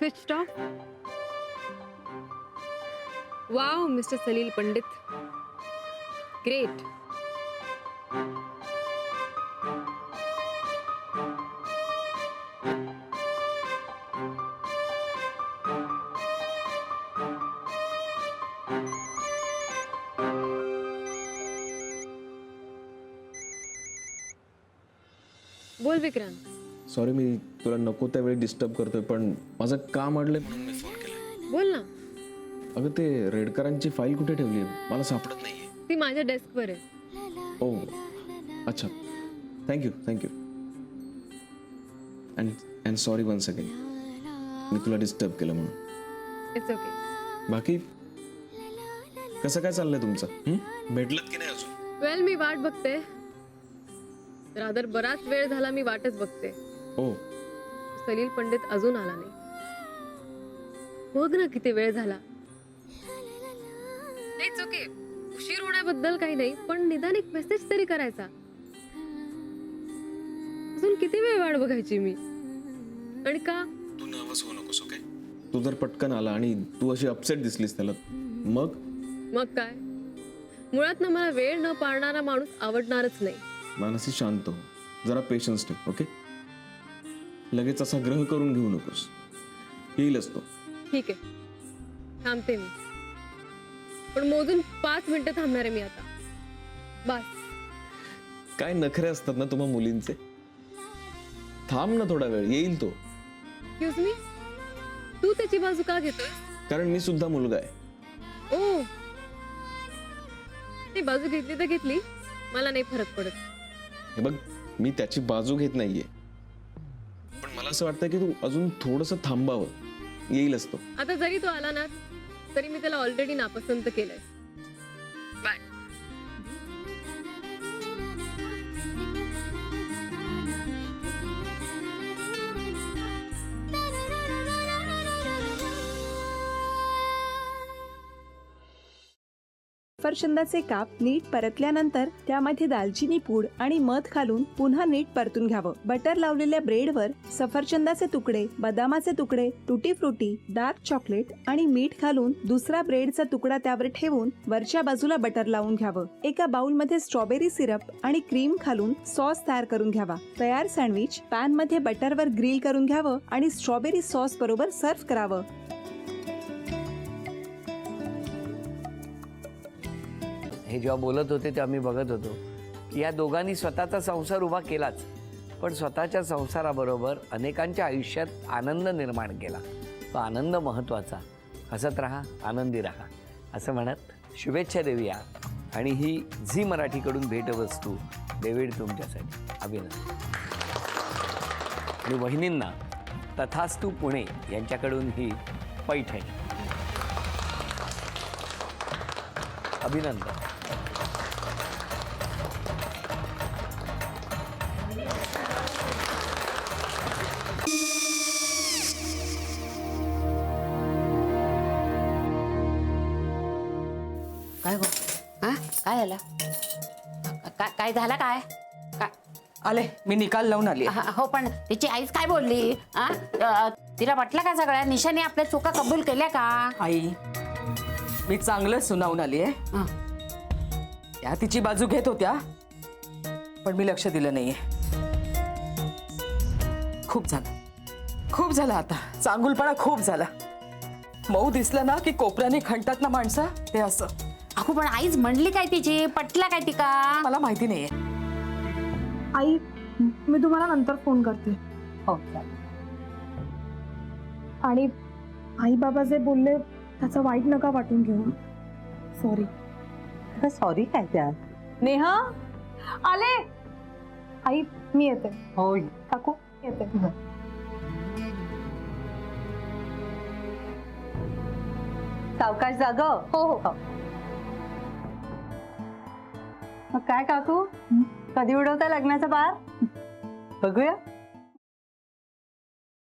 switched off. Wow, Mr. Salil Pandit. Great. बोल Vikrant. Sorry, मी तुला नको त्यावेळी डिस्टर्ब करतोय, पण माझं काम अडलंय म्हणून मी फोन केला. बोल ना. अगं ते रेडकरांची फाईल कुठे ठेवली मला सापडत नाहीये. ती माझ्या डेस्कवर आहे. ओ अच्छा, thank you thank you and sorry once again, मी तुला डिस्टर्ब केलं म्हणून. It's okay. बाकी कसं काय चाललंय तुमचं? भेटलत की नाही अजून? वेल, मी वाट बघते. रादर बराच वेळ झाला मी वाटच बघते. ओ सलील पंडित अजून आला नाही. बघ ना किती वेळ झाला. इट्स ओके, उशीर होण्याबद्दल काही नाही, पण निदान एक मेसेज तरी करायचा. अजून किती वेळ वाट बघायची मी? आणि का? तू नर्वस होऊ नकोस, ओके? तू जर पटकन आला आणि तू अशी अपसेट दिसलीस त्याला, मग काय? मुळात ना मला वेळ न पाळणारा माणूस आवडणारच नाही. मानसी शांत हो, जरा पेशन्स ठेव, ओके? लगेच असा ग्रह करून घेऊ नकोस, येईलच तो. ठीक आहे, थांबते मी, पण मोजून 5 मिनिटं थांबणार आहे मी आता. बस. काय नखरे असतात ना तुम्हा मुलींचे. थांब ना थोडा वेळ, येईल तो. एक्सक्यूज मी, तू त्याची बाजू का घेतोय? कारण मी सुद्धा मुलगा आहे. ओ, ती बाजू घेतली तर घेतली, मला नाही फरक पडत. हे बघ, मी त्याची बाजू घेत नाहीये, पण मला असं वाटतं की तू अजून थोडंसं थांबावं, येईलच तो. आता जरी तो आला ना तरी मी त्याला ऑलरेडी नापसंत केलंय. बाय. सफरचंदाचे काप नीट परतल्यानंतर त्यामध्ये दालचिनी पूड आणि मध घालून पुन्हा नीट परतून घ्यावं. बटर लावलेल्या ब्रेडवर सफरचंदाचे तुकडे, बदामाचे तुकडे, टुटी फ्रुटी, डार्क चॉकलेट आणि मीठ घालून दुसरा ब्रेडचा तुकडा त्यावर ठेवून वरच्या बाजूला बटर लावून घ्यावं. एका बाउलमध्ये स्ट्रॉबेरी सिरप आणि क्रीम घालून सॉस तयार करून घ्यावा. तयार सँडविच पॅन मध्ये बटरवर ग्रिल करून घ्यावं आणि स्ट्रॉबेरी सॉस बरोबर सर्व्ह करावं. हे जेव्हा बोलत होते तेव्हा मी बघत होतो की या दोघांनी स्वतःचा संसार उभा केलाच, पण स्वतःच्या संसाराबरोबर अनेकांच्या आयुष्यात आनंद निर्माण केला. तो आनंद महत्त्वाचा. हसत राहा, आनंदी राहा असं म्हणत शुभेच्छा देऊया. आणि ही झी मराठीकडून भेटवस्तू डेव्हिड तुमच्यासाठी. अभिनंदन. आणि वहिनींना तथास्तू पुणे यांच्याकडून ही पैठणी. अभिनंदन. काय हो? हा, काय झालं? काय झालं? काय काय आले, मी निकाल लावून आली. हो, पण तिची आईच काय बोलली? तिला वाटलं का सगळ्या निशाने आपल्या चुका कबूल केल्या का? आई, मी चांगलं सुनावून आली आहे. त्या तिची बाजू घेत होत्या, पण मी लक्ष दिलं नाहीये. खूप झालं आता. चांगुलपणा खूप झाला. मऊ दिसलं ना की कोपऱ्याने खणतात ना माणसं, ते असं. अहो, पण आईच म्हणली काय तिची? पटला काय तिका? मला माहिती नाहीये. आई, मी तुम्हाला नंतर फोन करते. हो. आणि आई बाबा जे बोलले त्याचं वाईट नका वाटून घेऊ. सॉरी. सॉरी काय त्या? नेहा आले. आई, मी येते. होय काकू, येते. सावकाश जाग. हो हो. मग काय काकू, कधी उडवता लग्नाचा बार? बघूया.